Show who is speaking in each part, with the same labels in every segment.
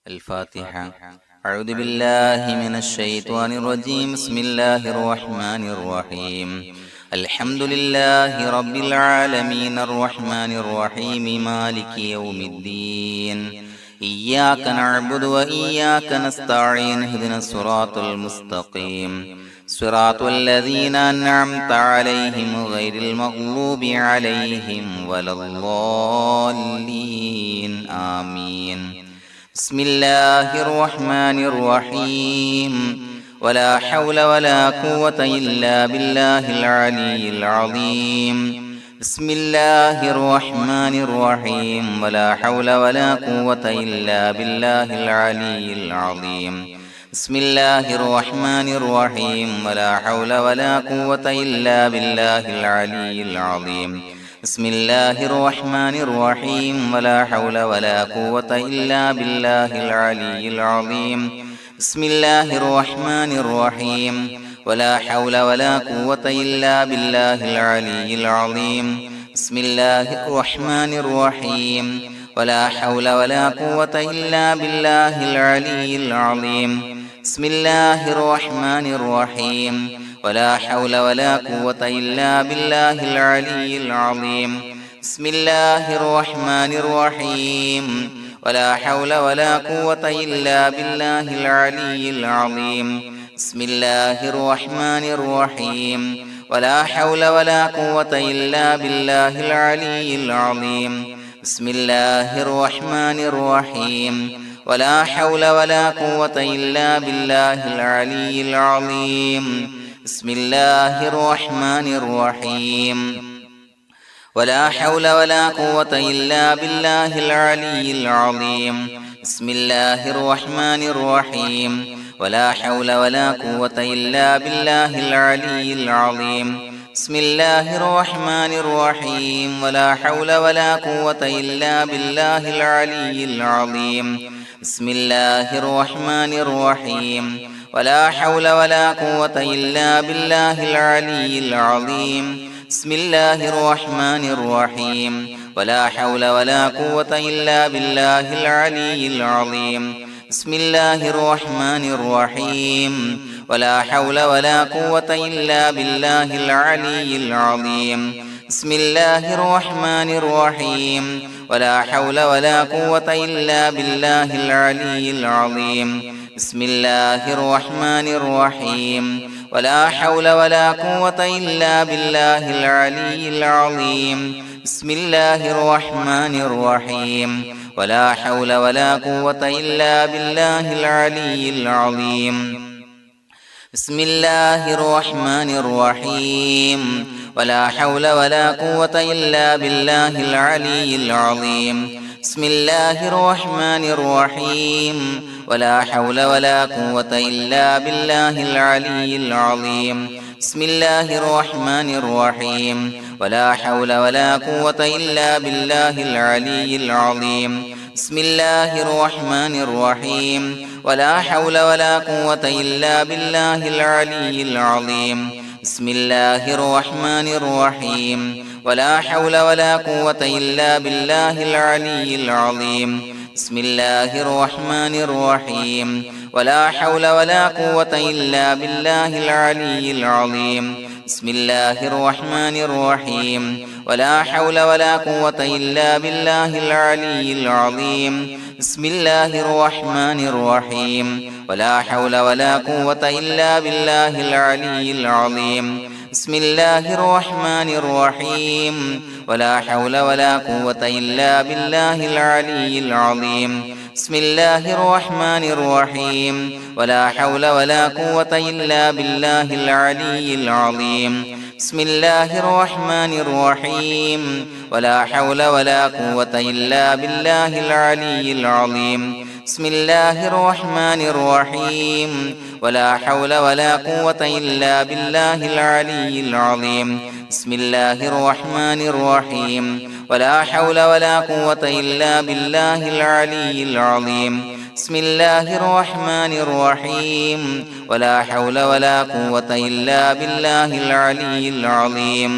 Speaker 1: الفاتحة. أعوذ بالله من الشيطان الرجيم. بسم الله الرحمن الرحيم. الحمد لله رب العالمين الرحمن الرحيم مالك يوم الدين. إياك نعبد وإياك نستعين. اهدنا الصراط المستقيم صراط الذين أنعمت عليهم غير المغضوب عليهم ولا الضالين. آمين. بسم الله الرحمن الرحيم. ولا حول ولا قوة إلا بالله العلي العظيم. بسم الله الرحمن الرحيم. ولا حول ولا قوة إلا بالله العلي العظيم. بسم الله الرحمن الرحيم. ولا حول ولا قوة إلا بالله العلي العظيم. بسم الله الرحمن الرحيم. ولا حول ولا قوة إلا بالله العلي العظيم. بسم الله الرحمن الرحيم. ولا حول ولا قوة إلا بالله العلي العظيم. بسم الله الرحمن الرحيم. ولا حول ولا قوة إلا بالله العلي العظيم. بسم الله الرحمن الرحيم. ولا حول ولا قوة إلا بالله العلي العظيم. بسم الله الرحمن الرحيم. ولا حول ولا قوة إلا بالله العلي العظيم. بسم الله الرحمن الرحيم. ولا حول ولا قوة إلا بالله العلي العظيم. بسم الله الرحمن الرحيم. ولا حول ولا قوة إلا بالله العلي العظيم. بسم الله الرحمن الرحيم. ولا حول ولا قوة إلا بالله العلي العظيم. بسم الله الرحمن الرحيم. ولا حول ولا قوة إلا بالله العلي العظيم. بسم الله الرحمن الرحيم. ولا حول ولا قوة إلا بالله العلي العظيم. بسم الله الرحمن الرحيم. ولا حول ولا قوة إلا بالله العلي العظيم. بسم الله الرحمن الرحيم. ولا حول ولا قوة إلا بالله العلي العظيم. بسم الله الرحمن الرحيم. ولا حول ولا قوة إلا بالله العلي العظيم. بسم الله الرحمن الرحيم. ولا حول ولا قوة إلا بالله العلي العظيم. بسم الله الرحمن الرحيم. ولا حول ولا قوة إلا بالله العلي العظيم. بسم الله الرحمن الرحيم. ولا حول ولا قوة إلا بالله العلي العظيم. بسم الله الرحمن الرحيم. ولا حول ولا قوة إلا بالله العلي العظيم. بسم الله الرحمن الرحيم. ولا حول ولا قوة إلا بالله العلي العظيم. بسم الله الرحمن الرحيم. ولا حول ولا قوة إلا بالله العلي العظيم. بسم الله الرحمن الرحيم. ولا حول ولا قوة إلا بالله العلي العظيم. بسم الله الرحمن الرحيم. ولا حول ولا قوة إلا بالله العلي العظيم. بسم الله الرحمن الرحيم. ولا حول ولا قوة إلا بالله العلي العظيم. بسم الله الرحمن الرحيم. ولا حول ولا قوة إلا بالله العلي العظيم. بسم الله الرحمن الرحيم. ولا حول ولا قوة إلا بالله العلي العظيم. بسم الله الرحمن الرحيم. ولا حول ولا قوة إلا بالله العلي العظيم. بسم الله الرحمن الرحيم. ولا حول ولا قوة إلا بالله العلي العظيم. بسم الله الرحمن الرحيم. ولا حول ولا قوة إلا بالله العلي العظيم. بسم الله الرحمن الرحيم. ولا حول ولا قوة إلا بالله العلي العظيم. بسم الله الرحمن الرحيم. ولا حول ولا قوة إلا بالله العلي العظيم. بسم الله الرحمن الرحيم. ولا حول ولا قوة إلا بالله العلي العظيم.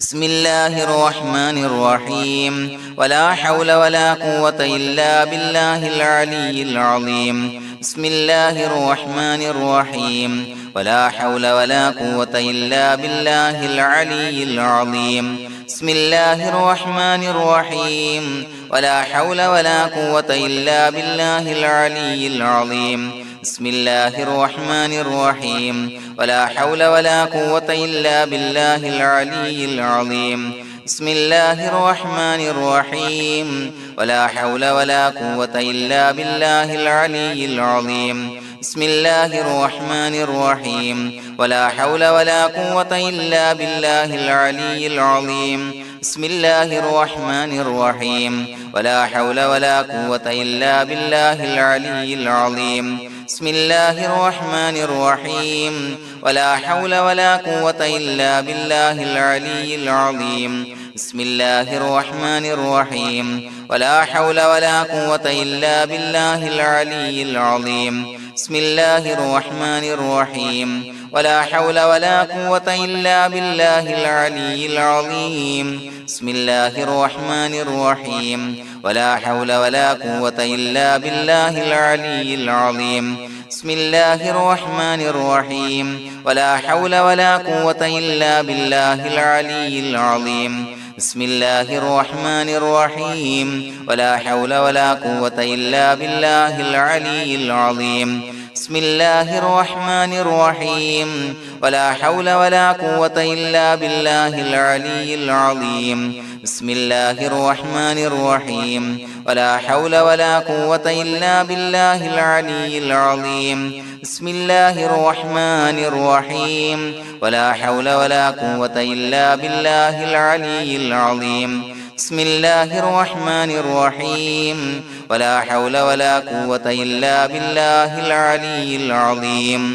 Speaker 1: بسم الله الرحمن الرحيم ولا حول ولا قوة إلا بالله العلي العظيم بسم الله الرحمن الرحيم ولا حول ولا قوة إلا بالله العلي العظيم بسم الله الرحمن الرحيم ولا حول ولا قوة إلا بالله العلي العظيم بسم الله الرحمن الرحيم ولا حول ولا قوة إلا بالله العلي العظيم بسم الله الرحمن الرحيم ولا حول ولا قوة إلا بالله العلي العظيم بسم الله الرحمن الرحيم ولا حول ولا قوة إلا بالله العلي العظيم بسم الله الرحمن الرحيم ولا حول ولا قوة إلا بالله العلي العظيم بسم الله الرحمن الرحيم ولا حول ولا قوة إلا بالله العلي العظيم بسم الله الرحمن الرحيم ولا حول ولا قوة إلا بالله العلي العظيم بسم الله الرحمن الرحيم ولا حول ولا قوة إلا بالله العلي العظيم بسم الله الرحمن الرحيم ولا حول ولا قوة إلا بالله العلي العظيم بسم الله الرحمن الرحيم ولا حول ولا قوة إلا بالله العلي العظيم بسم الله الرحمن الرحيم ولا حول ولا قوة إلا بالله العلي العظيم بسم الله الرحمن الرحيم ولا حول ولا قوة إلا بالله العلي العظيم بسم الله الرحمن الرحيم ولا حول ولا قوة إلا بالله العلي العظيم بسم الله الرحمن الرحيم ولا حول ولا قوة إلا بالله العلي العظيم بسم الله الرحمن الرحيم ولا حول ولا قوة إلا بالله العلي العظيم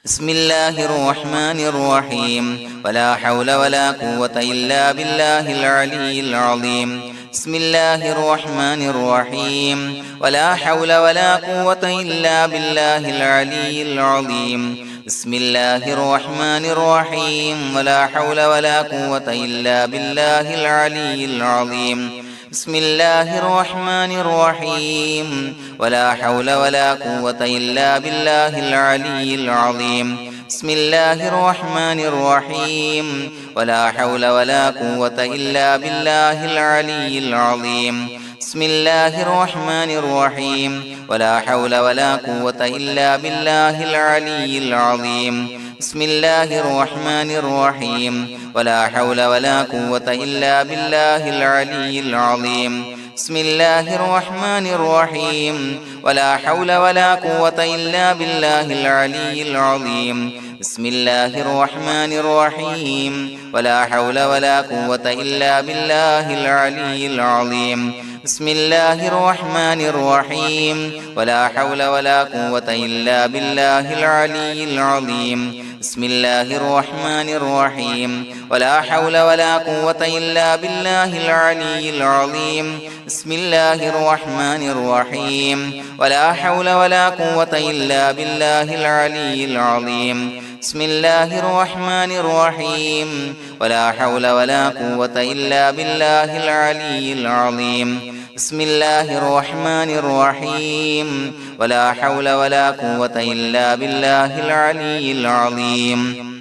Speaker 1: بسم الله الرحمن الرحيم ولا حول ولا قوة إلا بالله العلي العظيم بسم الله الرحمن الرحيم ولا حول ولا قوة إلا بالله العلي العظيم بسم الله الرحمن الرحيم ولا حول ولا قوة إلا بالله العلي العظيم بسم الله الرحمن الرحيم ولا حول ولا قوة إلا بالله العلي العظيم بسم الله الرحمن الرحيم ولا حول ولا قوة إلا بالله العلي العظيم بسم الله الرحمن الرحيم ولا حول ولا قوة إلا بالله العلي العظيم بسم الله الرحمن الرحيم ولا حول ولا قوة إلا بالله العلي العظيم بسم الله الرحمن الرحيم ولا حول ولا قوة إلا بالله العلي العظيم بسم الله الرحمن الرحيم ولا حول ولا قوة إلا بالله العلي العظيم بسم الله الرحمن الرحيم ولا حول ولا قوة إلا بالله العلي العظيم بسم الله الرحمن الرحيم ولا حول ولا قوة إلا بالله العلي العظيم بسم الله الرحمن الرحيم ولا حول ولا قوة إلا بالله العلي العظيم بسم الله الرحمن الرحيم ولا حول ولا قوة إلا بالله العلي العظيم بسم الله الرحمن الرحيم ولا حول ولا قوة إلا بالله العلي العظيم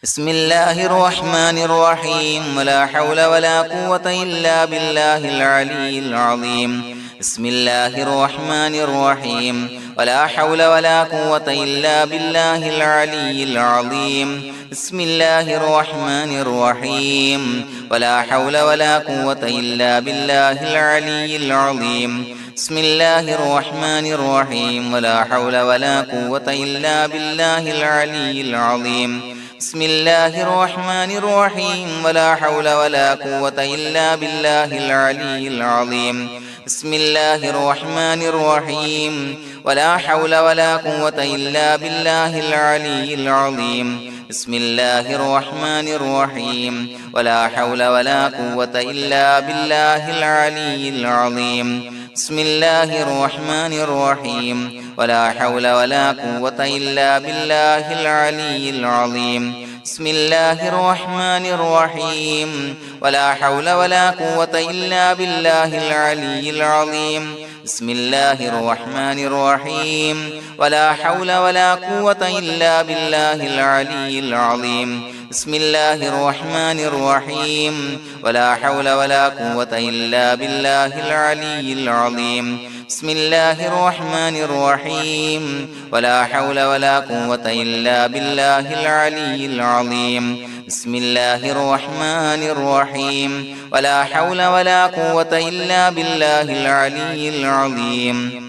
Speaker 1: بسم الله الرحمن الرحيم ولا حول ولا قوة إلا بالله العلي العظيم بسم الله الرحمن الرحيم ولا حول ولا قوة إلا بالله العلي العظيم بسم الله الرحمن الرحيم ولا حول ولا قوة إلا بالله العلي العظيم بسم الله الرحمن الرحيم ولا حول ولا قوة إلا بالله العلي العظيم بسم الله الرحمن الرحيم ولا حول ولا قوة إلا بالله العلي العظيم بسم الله الرحمن الرحيم ولا حول ولا قوة إلا بالله العلي العظيم بسم الله الرحمن الرحيم ولا حول ولا قوة إلا بالله العلي العظيم بسم الله الرحمن الرحيم ولا حول ولا قوة إلا بالله العلي العظيم بسم الله الرحمن الرحيم ولا حول ولا قوة إلا بالله العلي العظيم بسم الله الرحمن الرحيم ولا حول ولا قوة إلا بالله العلي العظيم بسم الله الرحمن الرحيم ولا حول ولا قوة إلا بالله العلي العظيم بسم الله الرحمن الرحيم ولا حول ولا قوة إلا بالله العلي العظيم بسم الله الرحمن الرحيم ولا حول ولا قوة إلا بالله العلي العظيم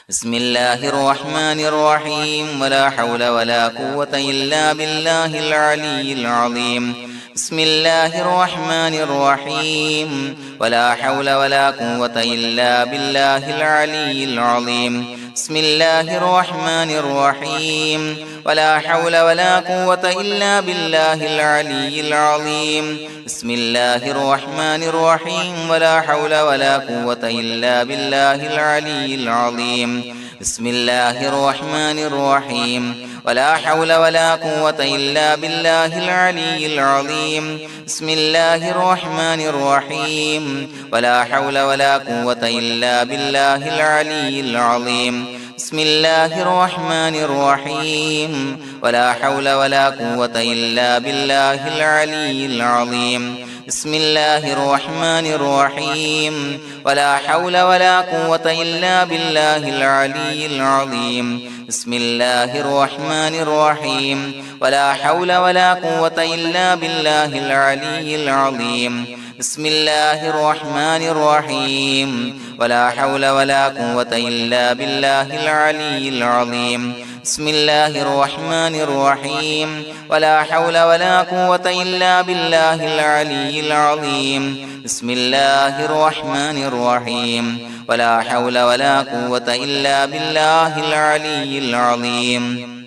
Speaker 1: بسم الله الرحمن الرحيم ولا حول ولا قوة إلا بالله العلي العظيم بسم الله الرحمن الرحيم ولا حول ولا قوة إلا بالله العلي العظيم بسم الله الرحمن الرحيم ولا حول ولا قوة إلا بالله العلي العظيم بسم الله الرحمن الرحيم ولا حول ولا قوة إلا بالله العلي العظيم بسم الله الرحمن الرحيم ولا حول ولا قوة إلا بالله العلي العظيم بسم الله الرحمن الرحيم ولا حول ولا قوة إلا بالله العلي العظيم بسم الله الرحمن الرحيم ولا حول ولا قوة إلا بالله العلي العظيم بسم الله الرحمن الرحيم ولا حول ولا قوة إلا بالله العلي العظيم بسم الله الرحمن الرحيم ولا حول ولا قوة إلا بالله العلي العظيم بسم الله الرحمن الرحيم ولا حول ولا قوة إلا بالله العلي العظيم بسم الله الرحمن الرحيم ولا حول ولا قوة إلا بالله العلي العظيم بسم الله الرحمن الرحيم ولا حول ولا قوة إلا بالله العلي العظيم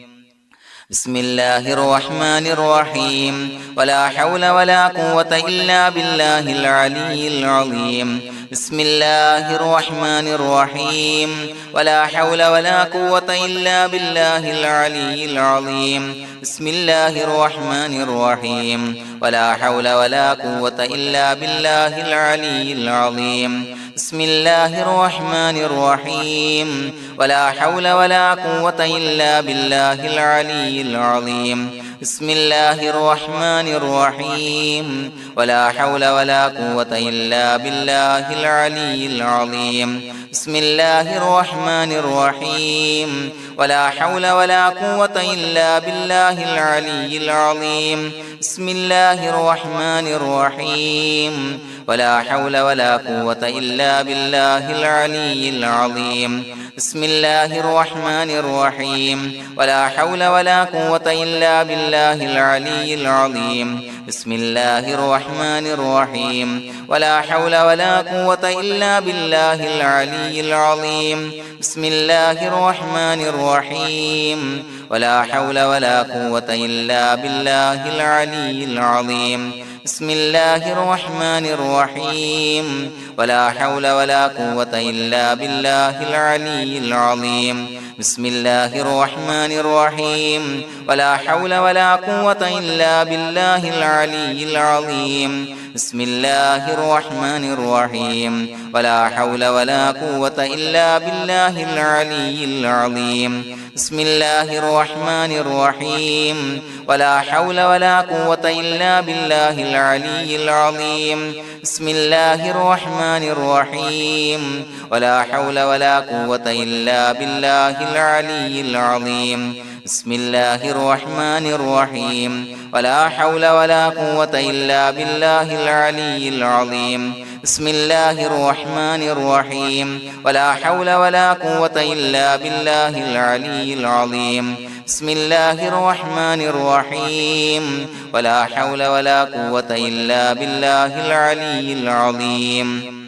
Speaker 1: بسم الله الرحمن الرحيم ولا حول ولا قوة إلا بالله العلي العظيم بسم الله الرحمن الرحيم ولا حول ولا قوة إلا بالله العلي العظيم بسم الله الرحمن الرحيم ولا حول ولا قوة إلا بالله العلي العظيم بسم الله الرحمن الرحيم ولا حول ولا قوة إلا بالله العلي العظيم بسم الله الرحمن الرحيم ولا حول ولا قوة إلا بالله العلي العظيم بسم الله الرحمن الرحيم ولا حول ولا قوة إلا بالله العلي العظيم بسم الله الرحمن الرحيم ولا حول ولا قوة إلا بالله العلي العظيم بسم الله الرحمن الرحيم ولا حول ولا قوة إلا بالله العلي العظيم بسم الله الرحمن الرحيم ولا حول ولا قوة إلا بالله العلي العظيم بسم الله الرحمن الرحيم ولا حول ولا قوة إلا بالله العلي العظيم بسم الله الرحمن الرحيم ولا حول ولا قوة إلا بالله العلي العظيم بسم الله الرحمن الرحيم ولا حول ولا قوة إلا بالله العلي العظيم بسم الله الرحمن الرحيم ولا حول ولا قوة إلا بالله العلي العظيم بسم الله الرحمن الرحيم ولا حول ولا قوة إلا بالله العلي العظيم بسم الله الرحمن الرحيم ولا حول ولا قوة إلا بالله العلي العظيم بسم الله الرحمن الرحيم ولا حول ولا قوة إلا بالله العلي العظيم بسم الله الرحمن الرحيم ولا حول ولا قوة إلا بالله العلي العظيم بسم الله الرحمن الرحيم ولا حول ولا قوة إلا بالله العلي العظيم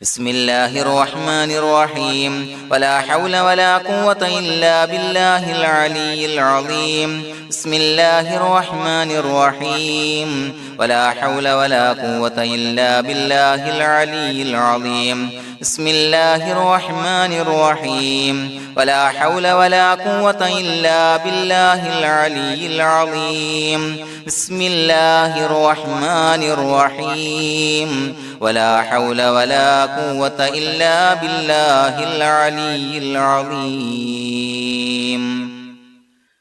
Speaker 1: بسم الله الرحمن الرحيم ولا حول ولا قوة إلا بالله العلي العظيم بسم الله الرحمن الرحيم ولا حول ولا قوة إلا بالله العلي العظيم بسم الله الرحمن الرحيم ولا حول ولا قوة إلا بالله العلي العظيم بسم الله الرحمن الرحيم ولا حول ولا قوة إلا بالله العلي العظيم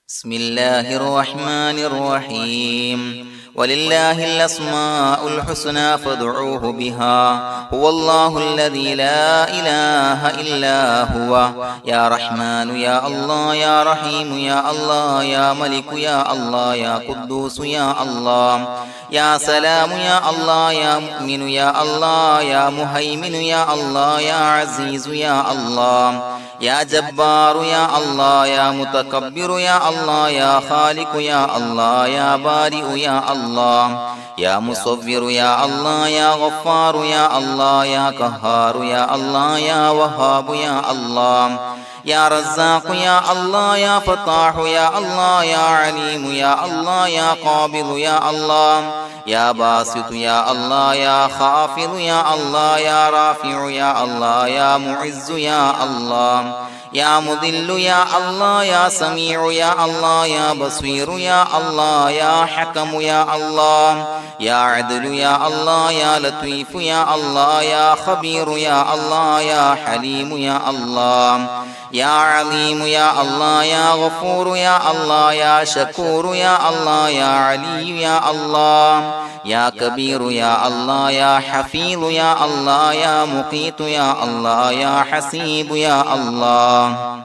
Speaker 1: بسم الله الرحمن الرحيم ولله الأسماء الحسنى فادعوه بها هو الله الذي لا إله إلا هو يا رحمن يا الله يا رحيم يا الله يا ملك يا الله يا قدوس يا الله يا سلام يا الله يا مؤمن يا الله يا مهيمن يا الله يا عزيز يا الله يا جبار يا الله يا متكبر يا الله يا خالق يا الله يا بارئ يا الله يا مصور يا الله يا غفار يا الله يا قهار يا الله يا وهاب يا الله يا رزاق يا الله يا فتاح يا الله يا عليم يا الله يا قابض يا الله يا باسط يا الله يا خافض يا الله يا رافع يا الله يا معز يا الله يا مذل يا الله يا سميع يا الله يا بصير يا الله يا حكم يا الله يا عدل يا الله يا لطيف يا الله يا خبير يا الله يا حليم يا الله يا عليم يا الله يا غفور يا الله يا شكور يا الله يا علي يا الله يا كبير يا الله يا حفيظ يا الله يا مقيت يا الله يا حسيب يا الله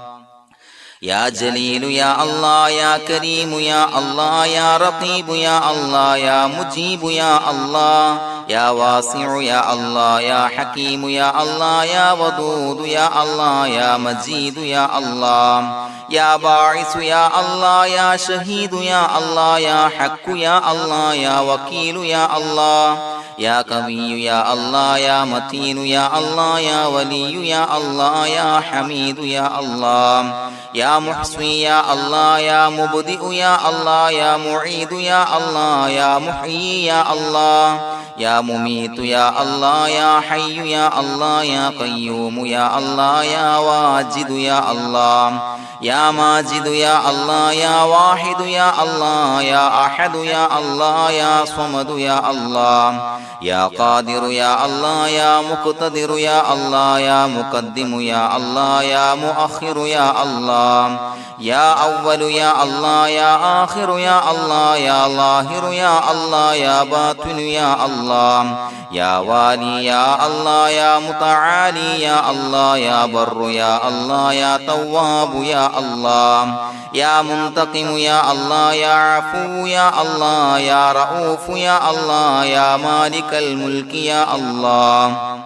Speaker 1: يا جليل يا الله يا كريم يا الله يا رقيب يا الله يا مجيب يا الله يا واسع يا الله يا حكيم يا الله يا ودود يا الله يا مجيد يا الله يا باعث يا الله يا شهيد يا الله يا حق يا الله يا وكيل يا الله يا قوي يا الله يا متين يا الله يا ولي يا الله يا حميد يا الله يا محصي يا الله يا مبدئ يا الله يا معيد يا الله يا محيي يا الله يا مميت يا الله يا حي يا الله يا قيوم يا الله يا واجد يا الله يا ماجد يا الله يا واحد يا الله يا أحد يا الله يا صمد يا الله يا قادر يا الله يا مقتدر يا الله يا مقدم يا الله يا مؤخر يا الله يا أول يا الله يا آخر يا الله يا ظاهر يا الله يا باطن يا الله يا والي يا الله يا متعالي يا الله يا بر يا الله يا تواب يا الله يا منتقم يا الله يا عفو يا الله يا رؤوف يا الله يا مالك الملك يا الله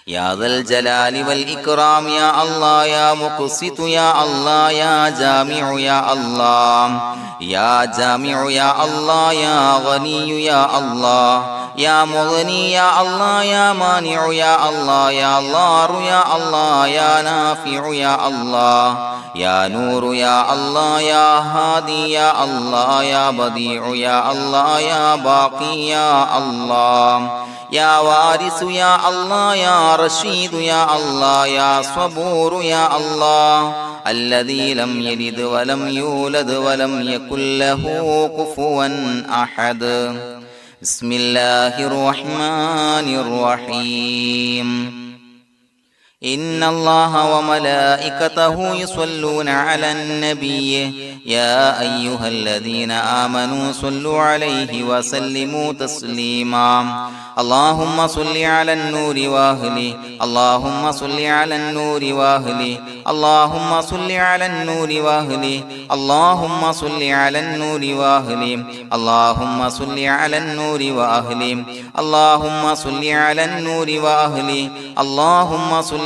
Speaker 1: يا ذا الجلال والإكرام يا الله يا مقسط يا الله يا جامع يا الله يا جامع يا الله يا غني يا الله يا مغني يا الله يا مانع يا الله يا ضار يا الله يا نافع يا الله يا نور يا الله يا هادي يا الله يا بديع يا الله يا باقي يا الله يا وارث يا الله يا رشيد يا الله يا صبور يا الله الذي لم يلد ولم يولد ولم يكن له كفوا أحد بسم الله الرحمن الرحيم إن الله وملائكته يصلون على النبي يا أيها الذين آمنوا صلوا عليه وسلموا تسليما اللهم صل على النور وأهله اللهم صل على النور وأهله اللهم صل على النور وأهله اللهم صل على النور وأهله اللهم صل على النور وأهله اللهم صل على النور وأهله اللهم صل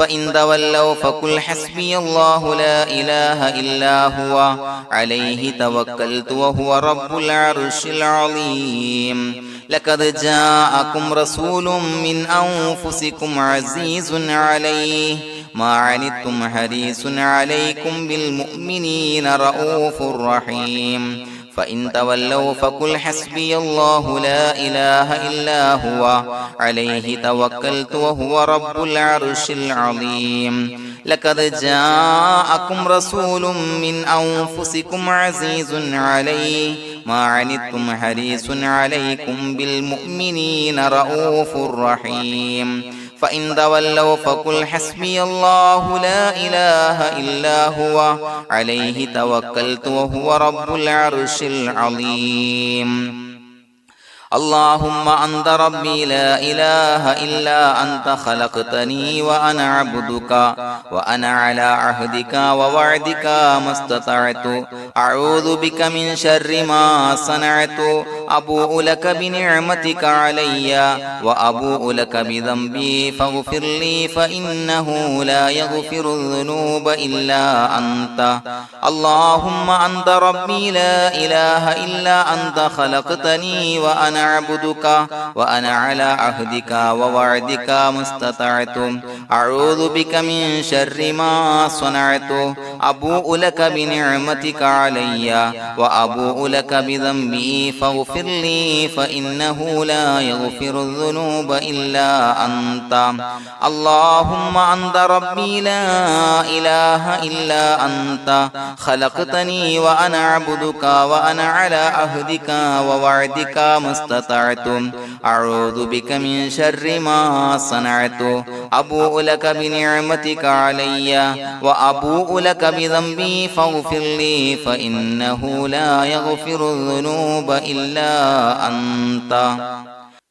Speaker 1: فإن تولوا فقل حسبي الله لا إله إلا هو عليه توكلت وهو رب العرش العظيم لقد جاءكم رسول من أنفسكم عزيز عليه ما عنتم حريص عليكم بالمؤمنين رؤوف رحيم فإن تولوا فقل حسبي الله لا إله إلا هو عليه توكلت وهو رب العرش العظيم لقد جاءكم رسول من أنفسكم عزيز عليه ما عنتم حريص عليكم بالمؤمنين رؤوف رحيم فإن تولوا فقل حسبي الله لا إله إلا هو عليه توكلت وهو رب العرش العظيم اللهم أنت ربي لا إله إلا أنت خلقتني وأنا عبدك وأنا على عهدك ووعدك ما استطعت أعوذ بك من شر ما صنعت أبوء لك بنعمتك علي وأبوء لك بذنبي فاغفر لي فإنه لا يغفر الذنوب إلا أنت اللهم أنت ربي لا إله إلا أنت خلقتني وأنا عبدك وأنا على عهدك ووعدك ما استطعت أعوذ بك من شر ما صنعت أبوء لك بنعمتك علي وأبوء لك بذنبي فاغفر لي فإنه لا يغفر الذنوب إلا أنت اللهم أنت ربي لا إله إلا أنت خلقتني وأنا عبدك وأنا على عهدك ووعدك ما استطعت أعوذ بك من شر ما صنعت أبوء لك بنعمتك علي وأبوء لك بذنبي فاغفر لي فإنه لا يغفر الذنوب إلا أنت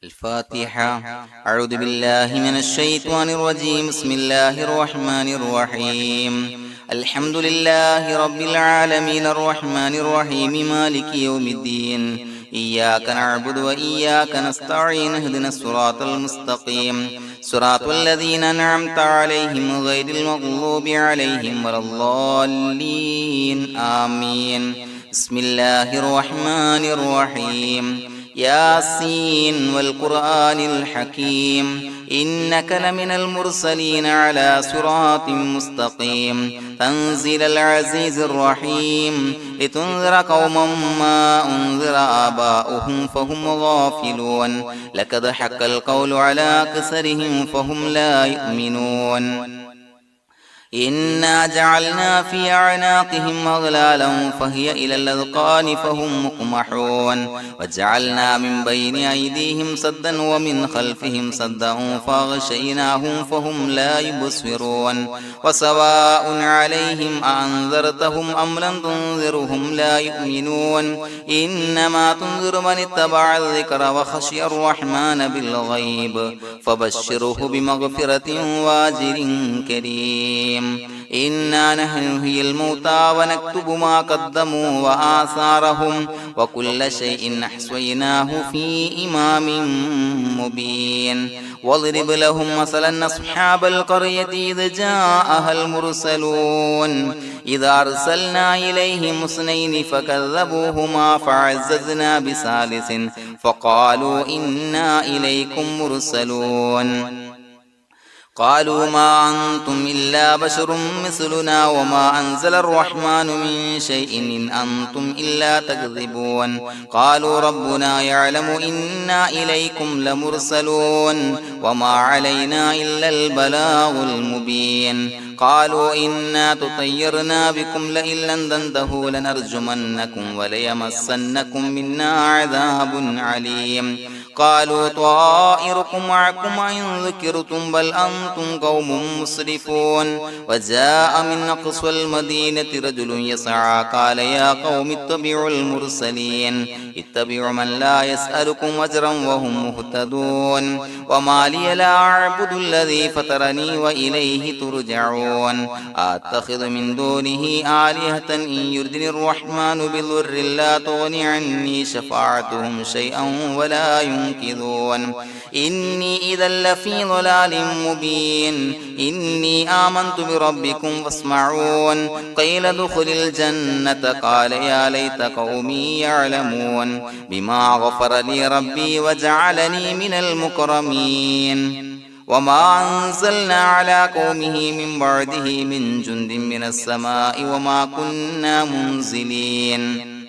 Speaker 1: الفاتحة أعوذ بالله من الشيطان الرجيم بسم الله الرحمن الرحيم الحمد لله رب العالمين الرحمن الرحيم مالك يوم الدين إياك نعبد وإياك نستعين اهدنا الصراط المستقيم صراط الذين أنعمت عليهم غير المغضوب عليهم ولا الضالين آمين بسم الله الرحمن الرحيم ياسين والقرآن الحكيم إنك لمن المرسلين على صراط مستقيم تنزيل العزيز الرحيم لتنذر قوما ما أنذر آباؤهم فهم غافلون لقد حق القول على أكثرهم فهم لا يؤمنون إنا جعلنا في أعناقهم أغلالا فهي إلى الأذقان فهم مقمحون وجعلنا من بين أيديهم سدا ومن خلفهم سدا فأغشيناهم فهم لا يبصرون وسواء عليهم أأنذرتهم أم لم تنذرهم لا يؤمنون إنما تنذر من اتبع الذكر وخشي الرحمن بالغيب فبشره بمغفرة وأجر كريم إنا نحن نحيي الموتى ونكتب ما قدموا وآثارهم وكل شيء أحصيناه في إمام مبين واضرب لهم مثلا أصحاب القرية إذ جاءها المرسلون إذا أرسلنا إليهم اثنين فكذبوهما فعززنا بثالث فقالوا إنا إليكم مرسلون قالوا ما أنتم إلا بشر مثلنا وما أنزل الرحمن من شيء إن أنتم إلا تكذبون قالوا ربنا يعلم إنا إليكم لمرسلون وما علينا إلا البلاغ المبين قالوا إنا تطيرنا بكم لئن لم تنتهوا لنرجمنكم وليمسنكم منا عذاب عليم قالوا طائركم معكم إن ذكرتم بل أنتم قوم مسرفون وجاء من أقصى المدينة رجل يسعى قال يا قوم اتبعوا المرسلين اتبعوا من لا يسألكم أجرا وهم مهتدون وما لي لا أعبد الذي فطرني وإليه ترجعون أتخذ من دونه آلهة إن يردني الرحمن بضر لا تغني عني شفاعتهم شيئا ولا ينصرون ينكثون إني إذا لفي ضلال مبين إني آمنت بربكم فاسمعون قيل ادخل الجنة قال يا ليت قومي يعلمون بما غفر لي ربي وجعلني من المكرمين وما أنزلنا على قومه من بعده من جند من السماء وما كنا منزلين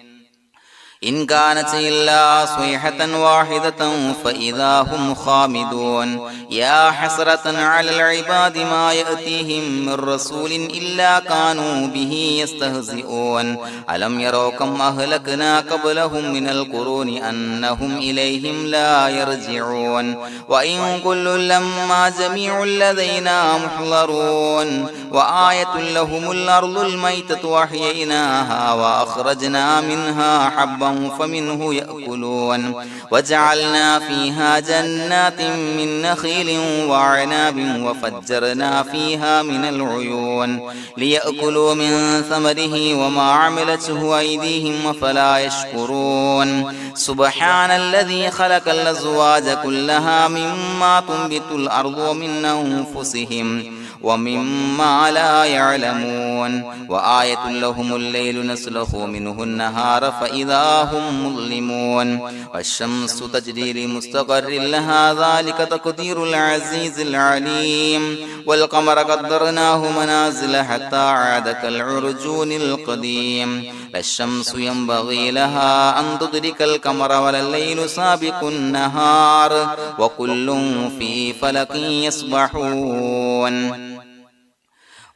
Speaker 1: إن كانت إلا صيحة واحدة فإذا هم خامدون يا حسرة على العباد ما يأتيهم من رسول إلا كانوا به يستهزئون ألم يروا كم أهلكنا قبلهم من القرون أنهم إليهم لا يرجعون وإن كل لما جميع لدينا محضرون وآية لهم الأرض الميتة وأحييناها وأخرجنا منها حبا فمنه يأكلون وجعلنا فيها جنات من نخيل وعناب وفجرنا فيها من العيون ليأكلوا من ثمره وما عملته أيديهم فلا يشكرون سبحان الذي خلق الأزواج كلها مما تنبت الأرض ومن أنفسهم ومما لا يعلمون وآية لهم الليل نسلخ منه النهار فإذا هم مظلمون والشمس تجري لمستقر لها ذلك تقدير العزيز العليم والقمر قدرناه منازل حتى عاد كالعرجون القديم لا الشمس ينبغي لها أن تدرك القمر ولا الليل سابق النهار وكل في فلك يسبحون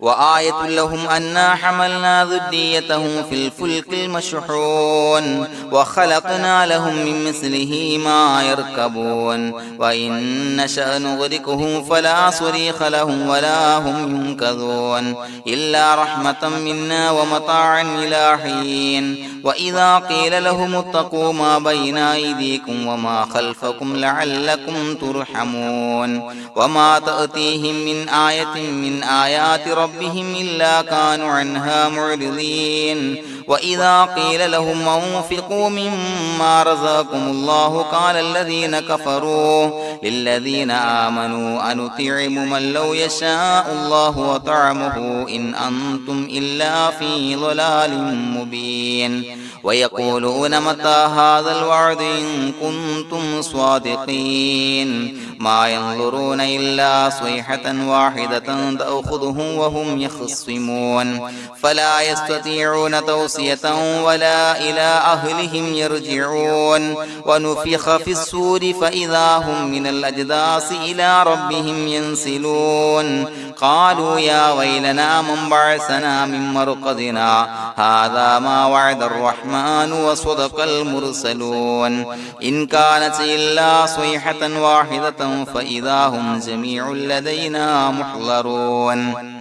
Speaker 1: وآية لهم أنا حملنا ذريتهم في الفلك المشحون وخلقنا لهم من مثله ما يركبون وإن نشأ نغرقهم فلا صريخ لهم ولا هم ينقذون إلا رحمة منا ومتاعا إلى حين وإذا قيل لهم اتقوا ما بين أيديكم وما خلفكم لعلكم ترحمون وما تأتيهم من آية من آيات ربهم إلا كانوا عنها معرضين وإذا قيل لهم أنفقوا مما رزقكم الله قال الذين كفروا للذين آمنوا أنطعم من لو يشاء الله وطعمه إن أنتم إلا في ضلال مبين ويقولون متى هذا الوعد إن كنتم صادقين ما ينظرون إلا صيحة واحدة تأخذهم وهم يخصمون فلا يستطيعون توصية ولا إلى أهلهم يرجعون ونفخ في الصور فإذا هم من الأجداث إلى ربهم ينسلون قالوا يا ويلنا من بعثنا من مرقدنا هذا ما وعد الرحمن وصدق المرسلون إن كانت إلا صيحة واحدة فإذا هم جميع لدينا محضرون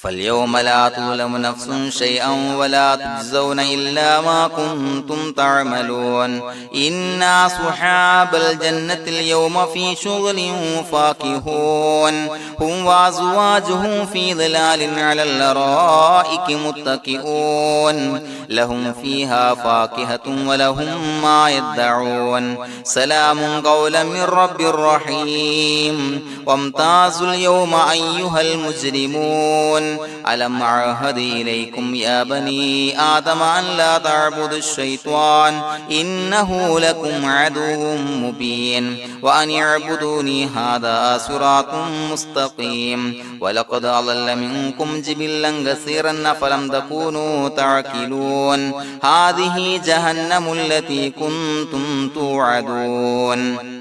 Speaker 1: فاليوم لا تظلم نفس شيئا ولا تجزون إلا ما كنتم تعملون إنا أصحاب الجنة اليوم في شغل فاكهون هم وأزواجهم في ظلال على الأرائك متكئون لهم فيها فاكهة ولهم ما يدعون سلام قولا من رب رحيم وامتازوا اليوم أيها المجرمون ألم أعهد إليكم يا بني آدم أن لا تعبدوا الشيطان إنه لكم عدو مبين وأن اعبدوني هذا صراط مستقيم ولقد أضل منكم جبلا كثيرا فلم تكونوا تعقلون هذه جهنم التي كنتم توعدون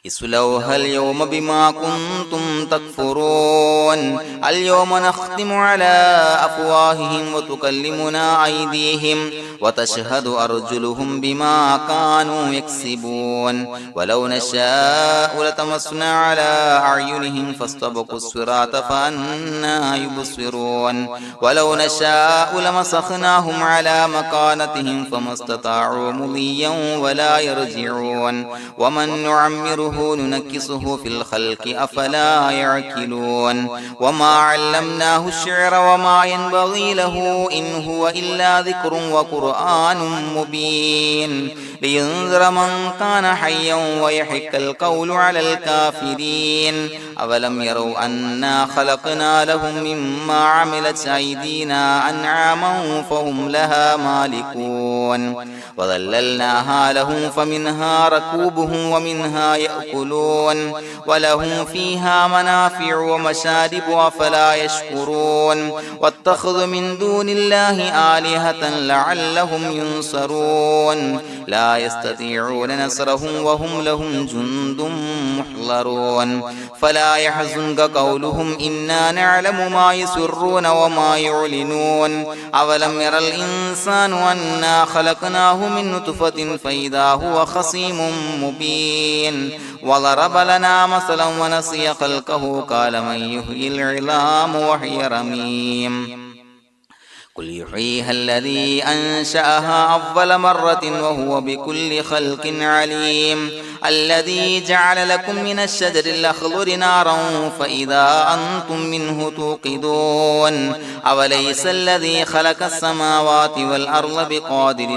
Speaker 1: اصلوها اليوم بما كنتم تكفرون اليوم نختم على أفواههم وتكلمنا أيديهم وتشهد أرجلهم بما كانوا يكسبون ولو نشاء لتمسنا على أعينهم فاستبقوا الصراط فأنى يبصرون ولو نشاء لمسخناهم على مكانتهم فما استطاعوا مضيا ولا يرجعون ومن نعمره نعمره ننكسه في الخلق أفلا يعقلون وما علمناه الشعر وما ينبغي له إن هو إلا ذكر وقرآن مبين لينذر من كان حيا ويحق القول على الكافرين أولم يروا أنا خلقنا لهم مما عملت أيدينا أنعاما فهم لها مالكون وظللناها لهم فمنها ركوبهم ومنها يأكلون ولهم فيها منافع ومشارب أفلا يشكرون واتخذوا من دون الله آلهة لعلهم ينصرون لا يستطيعون نصرهم وهم لهم جند محضرون فلا يحزنك قولهم إنا نعلم ما يسرون وما يعلنون أولم ير الإنسان أنا خلقناه من نطفة فإذا هو خصيم مبين وضرب لنا مثلا ونسي خلقه قال من يحيي العظام وهي رميم قل يحييها الذي أنشأها أول مرة وهو بكل خلق عليم الذي جعل لكم من الشجر الأخضر نارا فإذا أنتم منه توقدون أوليس الذي خلق السماوات والأرض بقادر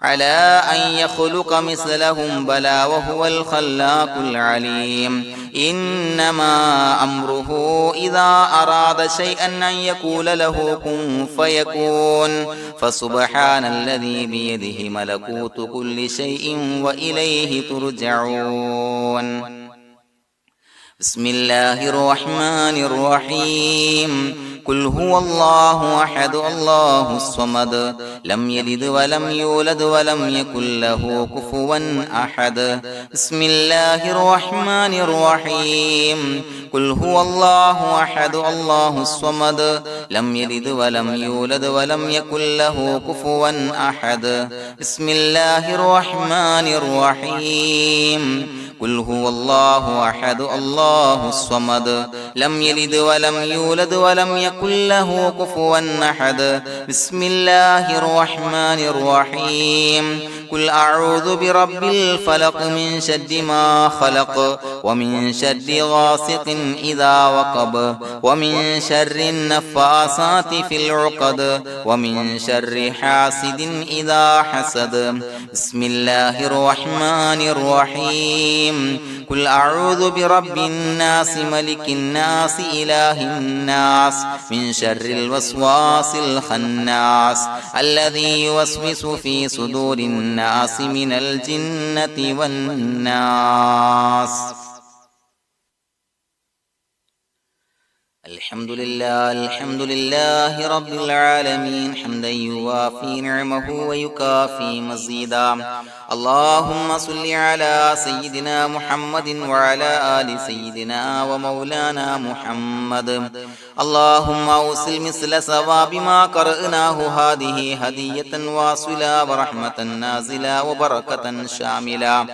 Speaker 1: على أن يخلق مثلهم بلى وهو الخلاق العليم إنما أمره إذا أراد شيئا أن يقول له كن فيكون فسبحان الذي بيده ملكوت كل شيء وإليه ترجعون بسم الله الرحمن الرحيم قل هو الله أحد الله الصمد لم يلد ولم يولد ولم يكن له كفوا أحد بسم الله الرحمن الرحيم قل هو الله أحد الله الصمد لم يلد ولم يولد ولم يكن له كفوا أحد بسم الله الرحمن الرحيم قل هو الله أحد الله الصمد لم يلد ولم يولد ولم يكن له كفوا أحد بسم الله الرحمن الرحيم قل أعوذ برب الفلق من شر ما خلق ومن شر غاسق إذا وقب ومن شر النفاثات في العقد ومن شر حاسد إذا حسد بسم الله الرحمن الرحيم قل أعوذ برب الناس ملك الناس إله الناس من شر الوسواس الخناس الذي يوسوس في صدور الناس من الجنة والناس الحمد لله رب العالمين حمدا يوافي نعمه ويكافي مزيدا اللهم صل على سيدنا محمد وعلى آل سيدنا ومولانا محمد اللهم أوصل مثل ثواب ما قرأناه هذه هدية واصلة ورحمة نازلة وبركة شاملة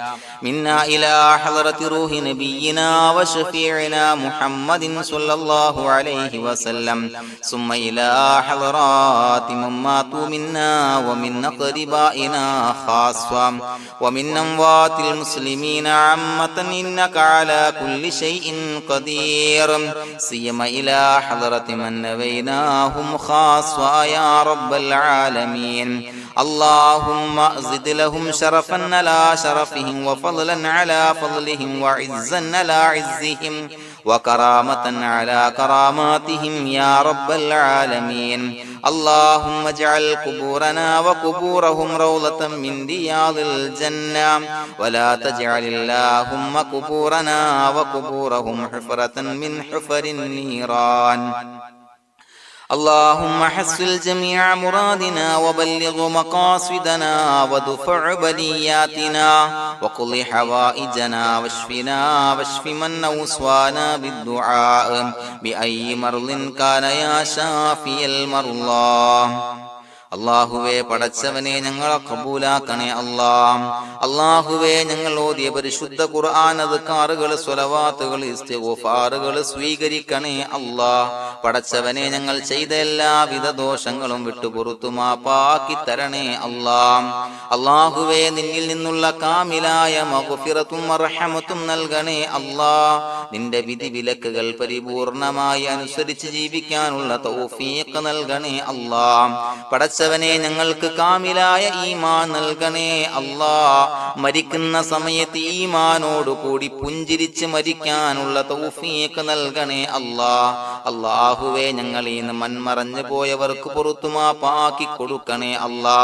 Speaker 1: منا إلى حضرة روح نبينا وشفيعنا محمد صلى الله عليه وسلم ثم إلى حضرات من ماتوا منا ومن أقربائنا خاصة ومن أموات المسلمين عامة إنك على كل شيء قدير سيما إلى حضرة من نبيناهم خاصة يا رب العالمين اللهم زد لهم شرفا على شرفهم وفضلا على فضلهم وعزا على عزهم وكرامة على كراماتهم يا رب العالمين اللهم اجعل قبورنا وقبورهم روضة من رياض الجنة ولا تجعل اللهم قبورنا وقبورهم حفرة من حفر النيران اللهم حصل جميع مرادنا وبلغ مقاصدنا ودفع بلياتنا وقض حوائجنا واشفنا واشف من أوصانا بالدعاء بأي مرض كان يا شافي المرضى അല്ലാഹുവേ പടച്ചവനെ ഞങ്ങളെ ഖബൂലാക്കണേ അല്ലാ. അല്ലാഹുവേ ഞങ്ങൾ ഓതിയ പരിശുദ്ധ ഖുർആൻ അദ്കാറുകൾ സ്വലവാത്തുകൾ ഇസ്തിഗ്ഫാറുകൾ സ്വീകരിക്കണേ അല്ലാ. പടച്ചവനെ ഞങ്ങൾ ചെയ്ത എല്ലാവിധ ദോഷങ്ങളും വിട്ടുപുറത്തു മാപ്പാക്കി തരണേ അല്ലാ. അല്ലാഹുവേ നിന്നിൽ നിന്നുള്ള കാമിലായ മഗ്ഫിറത്തും റഹ്മത്തും നൽകണേ അല്ലാ. നിന്റെ വിധി വിലക്കുകൾ പരിപൂർണമായി അനുസരിച്ച് ജീവിക്കാനുള്ള തൗഫീഖ് നൽകണേ അല്ലാ. പടച്ചവനെ ഞങ്ങൾക്ക് കാമിലായ ഈമാൻ നൽകണേ അല്ലാ. മരിക്കുന്ന സമയത്ത് ഈമാനോട് കൂടി പുഞ്ചിരിച്ച് മരിക്കാനുള്ള തൗഫീഖ് നൽകണേ അല്ലാ. അല്ലാഹുവേ ഞങ്ങളിൽ നിന്ന് മൺമറഞ്ഞു പോയവർക്ക് പുറത്തു മാപ്പാക്കി കൊടുക്കണേ അല്ലാ.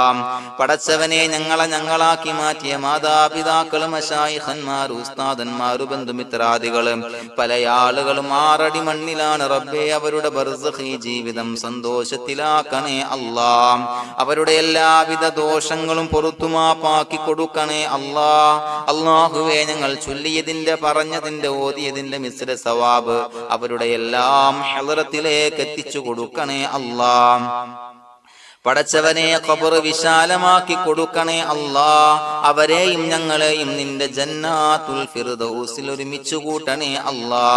Speaker 1: പടച്ചവനെ ഞങ്ങളാക്കി മാറ്റിയ മാതാപിതാക്കളും മശായിഖന്മാരും ഉസ്താദന്മാരും ബന്ധുമിത്രാദികളും പല ആളുകളും 6 അടി മണ്ണിലാണ് റബ്ബേ. അവരുടെ ബർസഖി ജീവിതം സന്തോഷത്തിലാക്കണേ അല്ലാ. അവരുടെ എല്ലാവിധ ദോഷങ്ങളും പുറത്തു മാപ്പാക്കി കൊടുക്കണേ അല്ലാ. അല്ലാഹുവേ ഞങ്ങൾ ചൊല്ലിയതിന്റെ പറഞ്ഞതിന്റെ ഓതിയതിന്റെ മിശ്ര സവാബ് അവരുടെ എല്ലാം ഹളറത്തിലേക്ക് എത്തിച്ചു കൊടുക്കണേ അല്ലാ. പടച്ചവനെ ഖബർ വിശാലമാക്കി കൊടുക്കണേ അല്ലാ. അവരെയും ഞങ്ങളെയും നിന്റെ ജന്നാത്തുൽ ഫിർദൗസിൽ ഒരുമിച്ച് കൂട്ടണേ അല്ലാ.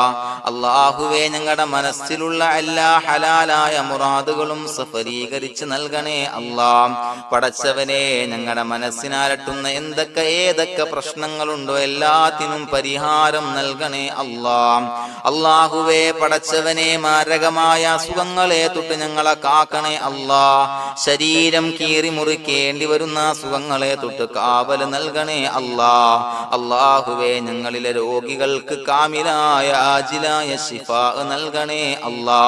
Speaker 1: അല്ലാഹുവേ ഞങ്ങളുടെ മനസ്സിലുള്ള എല്ലാ ഹലാലായ മുറാദുകളും സഫലീകരിച്ച് നൽകണേ അല്ലാ. പടച്ചവനെ ഞങ്ങളുടെ മനസ്സിനാലട്ടുന്ന ഏതൊക്കെ പ്രശ്നങ്ങളുണ്ടോ എല്ലാത്തിനും പരിഹാരം നൽകണേ അല്ലാ. അല്ലാഹുവേ പടച്ചവനെ മാരകമായ അസുഖങ്ങളെ തൊട്ട് ഞങ്ങളെ കാക്കണേ അല്ലാ. ശരീരം കീറി മുറിക്കേണ്ടി വരുന്ന അസുഖങ്ങളെ തൊട്ട് കാവല് നൽകണേ അല്ലാ. അല്ലാഹുവേ ഞങ്ങളിലെ രോഗികൾക്ക് കാമിലായ ആജിലായ ശിഫാ നൽകണേ അല്ലാ.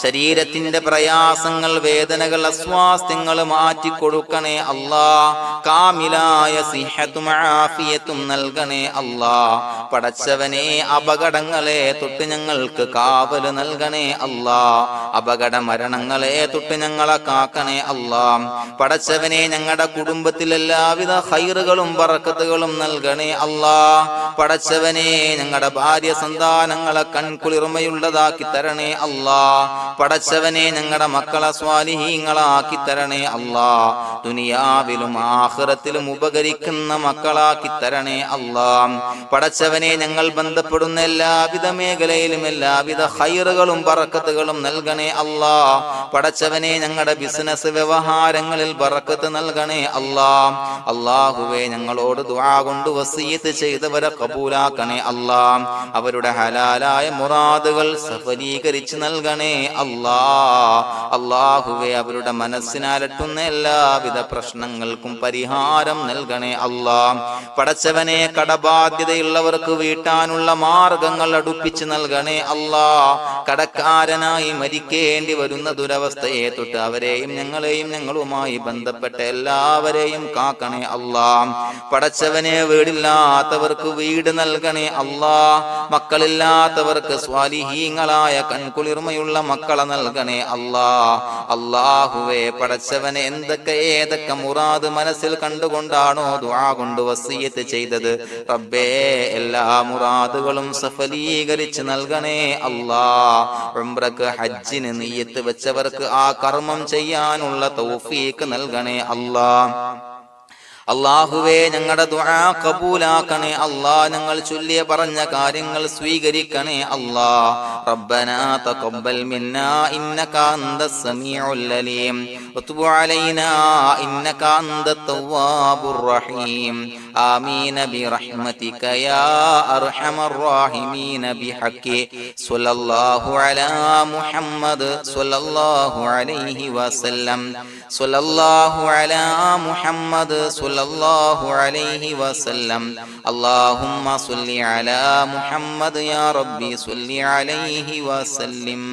Speaker 1: ശരീരത്തിന്റെ പ്രയാസങ്ങൾ വേദനകൾ അസ്വാസ്ഥ്യങ്ങൾ മാറ്റിക്കൊടുക്കണേ അല്ലാ. കാമിലായ സിഹത്തും ആഫിയത്തും നൽകണേ അല്ലാ. പടച്ചവനെ അപകടങ്ങളെ തൊട്ട് ഞങ്ങൾക്ക് കാവല് നൽകണേ അല്ലാ. അപകട മരണങ്ങളെ തൊട്ട് ഞങ്ങളെ കാക്കണേ അല്ലാ. പടച്ചവനെ ഞങ്ങളുടെ കുടുംബത്തിൽ എല്ലാവിധ ഖൈറുകളും ബറക്കത്തുകളും നൽകണേ അല്ലാ. പടച്ചവനെ ഞങ്ങളുടെ ഭാര്യ സന്താനങ്ങളെ കൺകുളിർമയുള്ളതാക്കി തരണേ അല്ലാ. പടച്ചവനെ ഞങ്ങളുടെ മക്കളെ സ്വാലിഹീങ്ങളാക്കി തരണേ അല്ലാ. ദുനിയാവിലും ആഖിറത്തിലും ഉപകരിക്കുന്ന മക്കളാക്കി തരണേ അല്ലാ. പടച്ചവനെ ഞങ്ങൾ ബന്ധപ്പെടുന്ന എല്ലാവിധ മേഖലയിലും എല്ലാവിധ ഖൈറുകളും ബറക്കത്തുകളും നൽകണേ അല്ലാ. പടച്ചവനെ ഞങ്ങളുടെ ബിസിനസ് വ്യവഹാരങ്ങളിൽ ബറക്കത്ത് നൽകണേ അല്ലാ. അല്ലാഹുവേ ഞങ്ങളോട് ദുആ കൊണ്ട് വസിയത്ത് ചെയ്തവരെ കബൂലാക്കണേ അല്ലാ. അവരുടെ ഹലാലായ മുറാദുകൾ സഫലീകരിച്ച് നൽകണേ അല്ലാ. അല്ലാഹുവേ അവരുടെ മനസ്സിനാലട്ടുന്ന എല്ലാവിധ പ്രശ്നങ്ങൾക്കും പരിഹാരം നൽകണേ അല്ലാ. പടച്ചവനെ കടബാധ്യതയുള്ളവർക്ക് വീട്ടാനുള്ള മാർഗങ്ങൾ അടുപ്പിച്ച് നൽകണേ അല്ലാ. കടക്കാരനായി മരിക്കേണ്ടി വരുന്ന ദുരവസ്ഥയെ തൊട്ട് അവരെയും ഞങ്ങളെയും ഞങ്ങളുമായി ബന്ധപ്പെട്ട എല്ലാവരെയും കാക്കണേ അല്ലാ. പടച്ചവനെ വീടില്ലാത്തവർക്ക് വീട് നൽകണേ അല്ലാ. മക്കളില്ലാത്തവർക്ക് സ്വാലിഹീങ്ങളായ കൺകുളിർമയുള്ള മക്കളെ നൽകണേ അല്ലാ. അല്ലാഹുവേ പടച്ചവനെ ഏതൊക്കെ മുറാദ് മനസ്സിൽ കണ്ടുകൊണ്ടാണോ ദുആ കൊണ്ട് വസിയത്ത് ചെയ്തത് റബ്ബേ എല്ലാ മുറാദുകളും സഫലീകരിച്ച് നൽകണേ അല്ലാ. ഉംറക്ക് ഹജ്ജിന് നിയ്യത്ത് വെച്ചവർക്ക് ആ കർമ്മം ചെയ്യാനുള്ള തൗഫീഖ് നൽകണേ അല്ലാ. അല്ലാഹുവേ ഞങ്ങളുടെ ദുആ ഖബൂലാക്കണേ അല്ലാ. ഞങ്ങൾ ചൊല്ലിയ പറഞ്ഞ കാര്യങ്ങൾ സ്വീകരിക്കണേ അല്ലാ. റബ്ബനാ തഖബ്ബൽ മിന്നാ ഇന്നക അന്തസ് സമീഉൽ അലീം വതുബ് അലൈനാ ഇന്നക അന്തത് തവ്വാബുർ റഹീം. ആമീൻ ബിറഹ്മതിക യാ അർഹമർ റഹീമീൻ ബിഹഖി സ്വല്ലല്ലാഹു അലാ മുഹമ്മദ് സ്വല്ലല്ലാഹു അലൈഹി വസല്ലം. സ്വല്ലല്ലാഹു അലാ മുഹമ്മദ് സ്വല്ലല്ലാഹു അലൈഹി വസല്ലം. അല്ലാഹുമ്മ സ്വല്ലി അലാ മുഹമ്മദ് യാ റബ്ബി സ്വല്ലി അലൈഹി വസല്ലം.